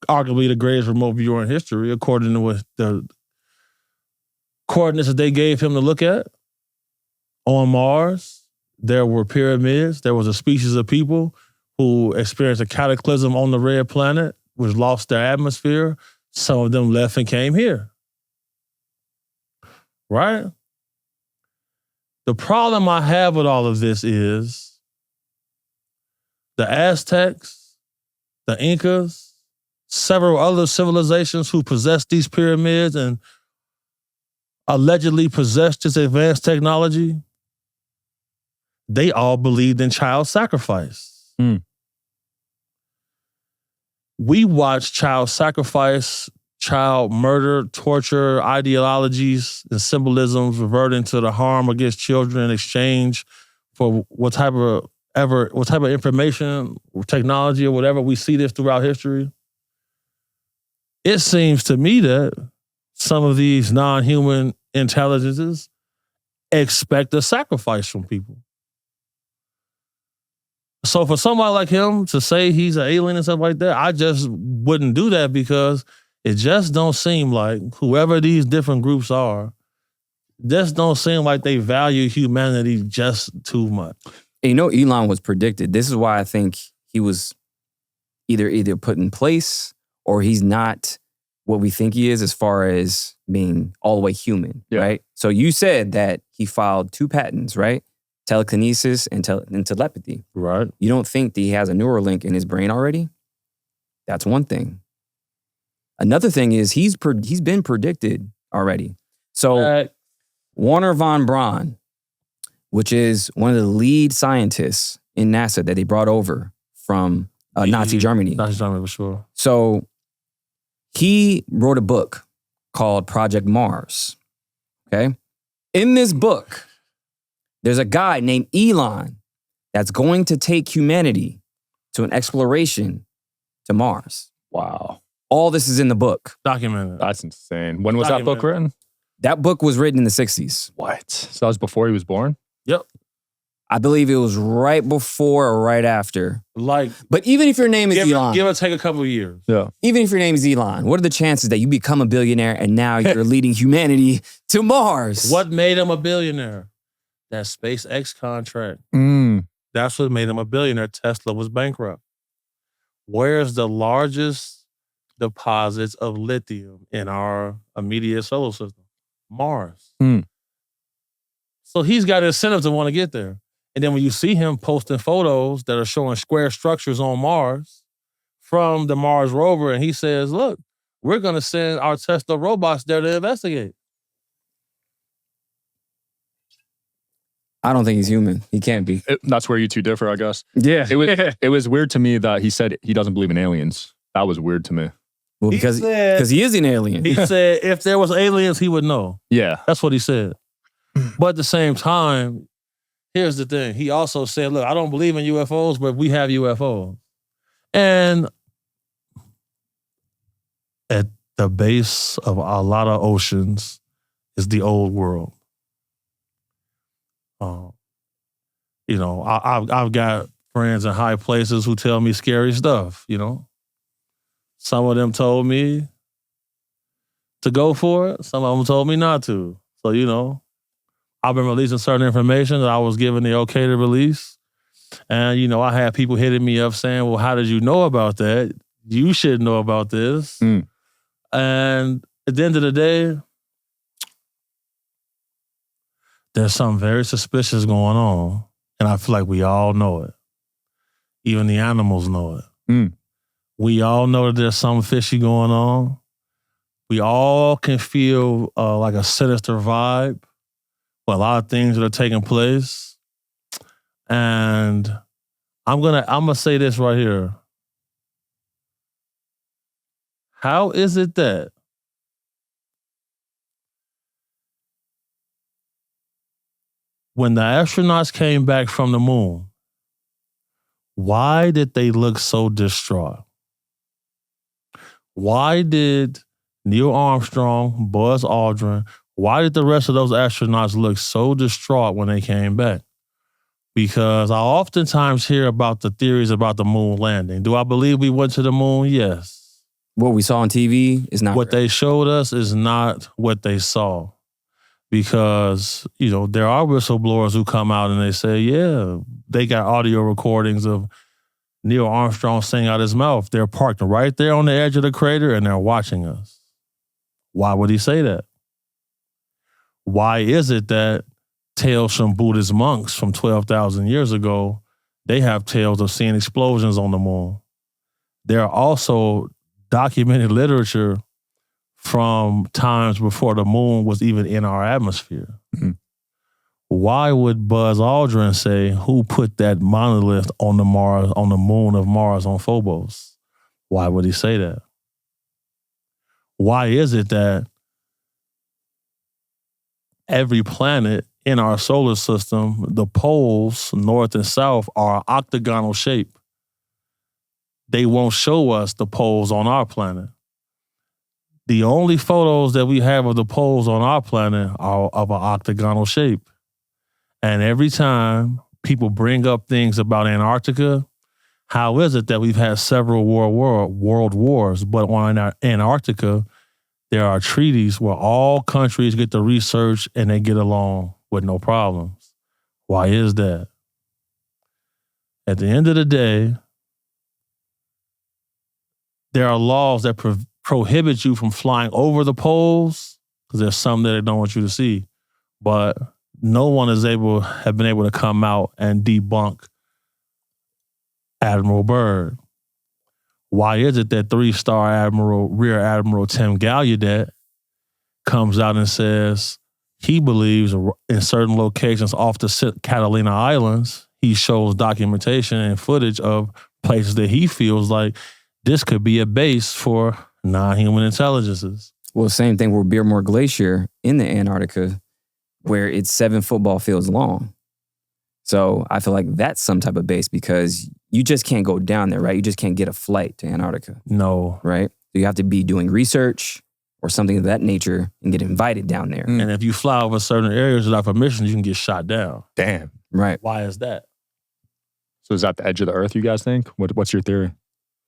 arguably the greatest remote viewer in history, according to the coordinates that they gave him to look at, on Mars, there were pyramids. There was a species of people who experienced a cataclysm on the red planet, which lost their atmosphere. Some of them left and came here. Right? The problem I have with all of this is the Aztecs, the Incas, several other civilizations who possessed these pyramids and allegedly possessed this advanced technology, they all believed in child sacrifice. We watch child sacrifice, child murder, torture, ideologies, and symbolisms reverting to the harm against children in exchange for what type of information, technology, or whatever. We see this throughout history. It seems to me that some of these non-human intelligences expect a sacrifice from people. So for somebody like him to say he's an alien and stuff like that, I just wouldn't do that because it just don't seem like whoever these different groups are, just don't seem like they value humanity just too much. And you know, Elon was predicted. This is why I think he was either put in place or he's not what we think he is as far as being all the way human, right? So you said that he filed 2 patents, right? Telekinesis and telepathy. Right. You don't think that he has a neural link in his brain already? That's one thing. Another thing is he's been predicted already. So Wernher von Braun, which is one of the lead scientists in NASA that they brought over from Nazi Germany. Nazi Germany, for sure. So he wrote a book called Project Mars, okay? In this book, there's a guy named Elon that's going to take humanity to an exploration to Mars. Wow. All this is in the book. Documented. That's insane. When was that book written? That book was written in the 60s. What? So that was before he was born? Yep. I believe it was right before or right after. Like, but even if your name is Elon. Give or take a couple of years. Yeah. Even if your name is Elon, what are the chances that you become a billionaire and now you're leading humanity to Mars? What made him a billionaire? That SpaceX contract. That's what made him a billionaire. Tesla was bankrupt. Where's the largest deposits of lithium in our immediate solar system? Mars. So he's got incentive to want to get there. And then when you see him posting photos that are showing square structures on Mars from the Mars rover, and he says, look, we're going to send our Tesla robots there to investigate. I don't think he's human. He can't be. That's where you two differ, I guess. Yeah. It was weird to me that he said he doesn't believe in aliens. That was weird to me. Well, because he is an alien. He said if there was aliens, he would know. Yeah. That's what he said. But at the same time, here's the thing. He also said, look, I don't believe in UFOs, but we have UFOs. And at the base of a lot of oceans is the old world. I've got friends in high places who tell me scary stuff, Some of them told me to go for it. Some of them told me not to. So, I've been releasing certain information that I was given the okay to release. And, I had people hitting me up saying, well, how did you know about that? You should know about this. And at the end of the day, there's something very suspicious going on. And I feel like we all know it. Even the animals know it. We all know that there's something fishy going on. We all can feel like a sinister vibe with a lot of things that are taking place. And I'm gonna say this right here. How is it that when the astronauts came back from the moon, why did they look so distraught? Why did Neil Armstrong, Buzz Aldrin, why did the rest of those astronauts look so distraught when they came back? Because I oftentimes hear about the theories about the moon landing. Do I believe we went to the moon? Yes. What we saw on TV is not what they showed us is not what they saw. Because, there are whistleblowers who come out and they say, yeah, they got audio recordings of Neil Armstrong saying out his mouth, they're parked right there on the edge of the crater and they're watching us. Why would he say that? Why is it that tales from Buddhist monks from 12,000 years ago, they have tales of seeing explosions on the moon? There are also documented literature from times before the moon was even in our atmosphere. Why would Buzz Aldrin say, who put that monolith on the moon of Mars on Phobos? Why would he say that? Why is it that every planet in our solar system, the poles, north and south, are octagonal shape? They won't show us the poles on our planet. The only photos that we have of the poles on our planet are of an octagonal shape. And every time people bring up things about Antarctica, how is it that we've had several world wars, but on Antarctica, there are treaties where all countries get to research and they get along with no problems? Why is that? At the end of the day, there are laws that prohibit you from flying over the poles because there's some that they don't want you to see. But no one have been able to come out and debunk Admiral Byrd. Why is it that 3-star Rear Admiral Tim Gallaudet comes out and says he believes in certain locations off the Catalina Islands, he shows documentation and footage of places that he feels like this could be a base for non-human intelligences? Well, same thing with Beermore Glacier in the Antarctica, where it's 7 football fields long. So I feel like that's some type of base because you just can't go down there, right? You just can't get a flight to Antarctica. No. Right? So you have to be doing research or something of that nature and get invited down there. And if you fly over certain areas without permission, you can get shot down. Damn. Right. Why is that? So is that the edge of the earth, you guys think? What's your theory?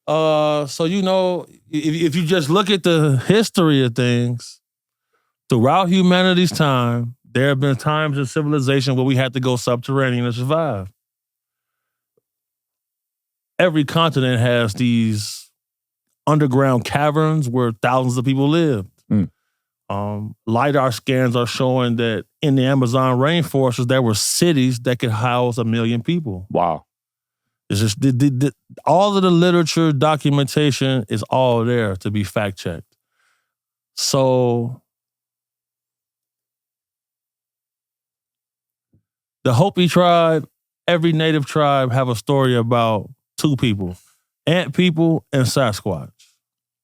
So if you just look at the history of things, throughout humanity's time, there have been times in civilization where we had to go subterranean to survive. Every continent has these underground caverns where thousands of people lived. LiDAR scans are showing that in the Amazon rainforests, there were cities that could house 1 million people. Wow. It's just all of the literature, documentation is all there to be fact-checked. So the Hopi tribe, every native tribe have a story about 2 people, ant people and Sasquatch.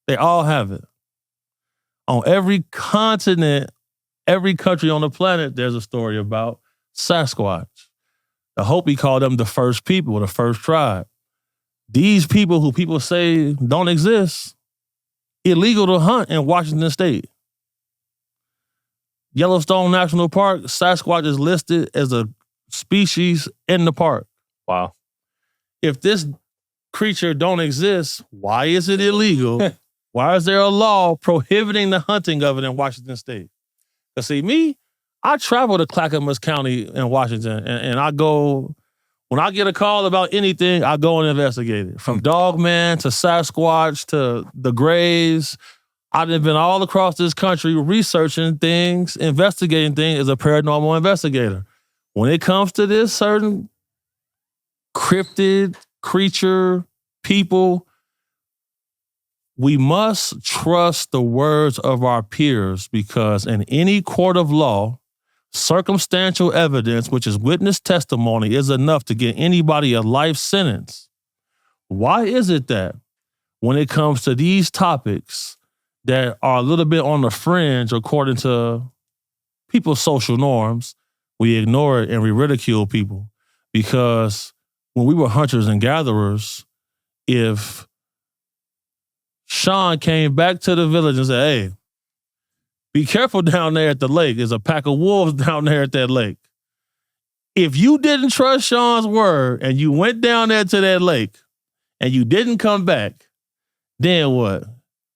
They all have it. On every continent, every country on the planet, there's a story about Sasquatch. The Hopi called them the first people, the first tribe. These people who people say don't exist, illegal to hunt in Washington State. Yellowstone National Park, Sasquatch is listed as a species in the park. Wow. If this creature don't exist, why is it illegal? Why is there a law prohibiting the hunting of it in Washington State? Because see, me, I travel to Clackamas County in Washington, and I go, when I get a call about anything, I go and investigate it. From Dogman to Sasquatch to the Grays. I've been all across this country researching things, investigating things as a paranormal investigator. When it comes to this certain cryptid creature, people, we must trust the words of our peers because in any court of law, circumstantial evidence, which is witness testimony, is enough to get anybody a life sentence. Why is it that when it comes to these topics that are a little bit on the fringe according to people's social norms, we ignore it and we ridicule people? Because when we were hunters and gatherers, if Sean came back to the village and said, hey, be careful down there at the lake. There's a pack of wolves down there at that lake. If you didn't trust Sean's word and you went down there to that lake and you didn't come back, then what?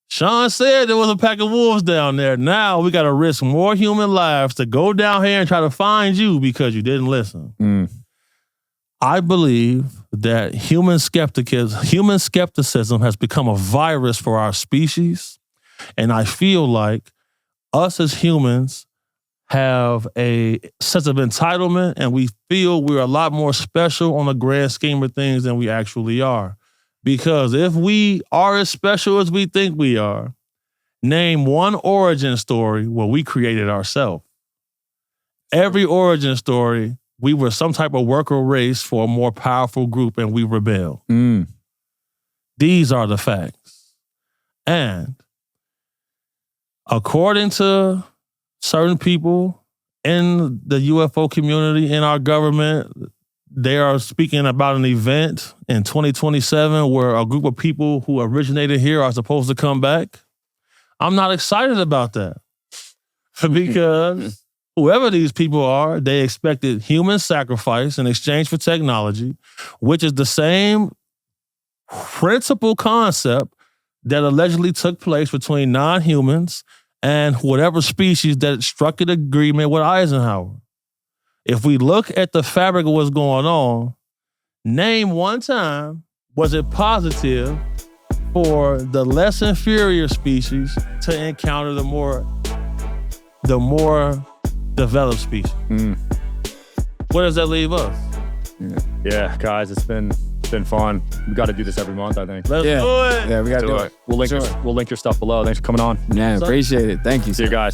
Sean said there was a pack of wolves down there. Now we got to risk more human lives to go down here and try to find you because you didn't listen. I believe that human skepticism has become a virus for our species. And I feel like us as humans have a sense of entitlement and we feel we're a lot more special on the grand scheme of things than we actually are. Because if we are as special as we think we are, name one origin story where we created ourselves. Every origin story, we were some type of worker race for a more powerful group and we rebelled. These are the facts. And according to certain people in the UFO community, in our government, they are speaking about an event in 2027 where a group of people who originated here are supposed to come back. I'm not excited about that because whoever these people are, they expected human sacrifice in exchange for technology, which is the same principal concept that allegedly took place between non-humans and whatever species that struck an agreement with Eisenhower. If we look at the fabric of what's going on, name one time was it positive for the less inferior species to encounter the more developed species. Where does that leave us? Yeah, guys, it's been fun. We got to do this every month, I think. Let's do it. Yeah, we got to do it. We'll link your stuff below. Thanks for coming on. Yeah, appreciate it. Thank you. See you guys.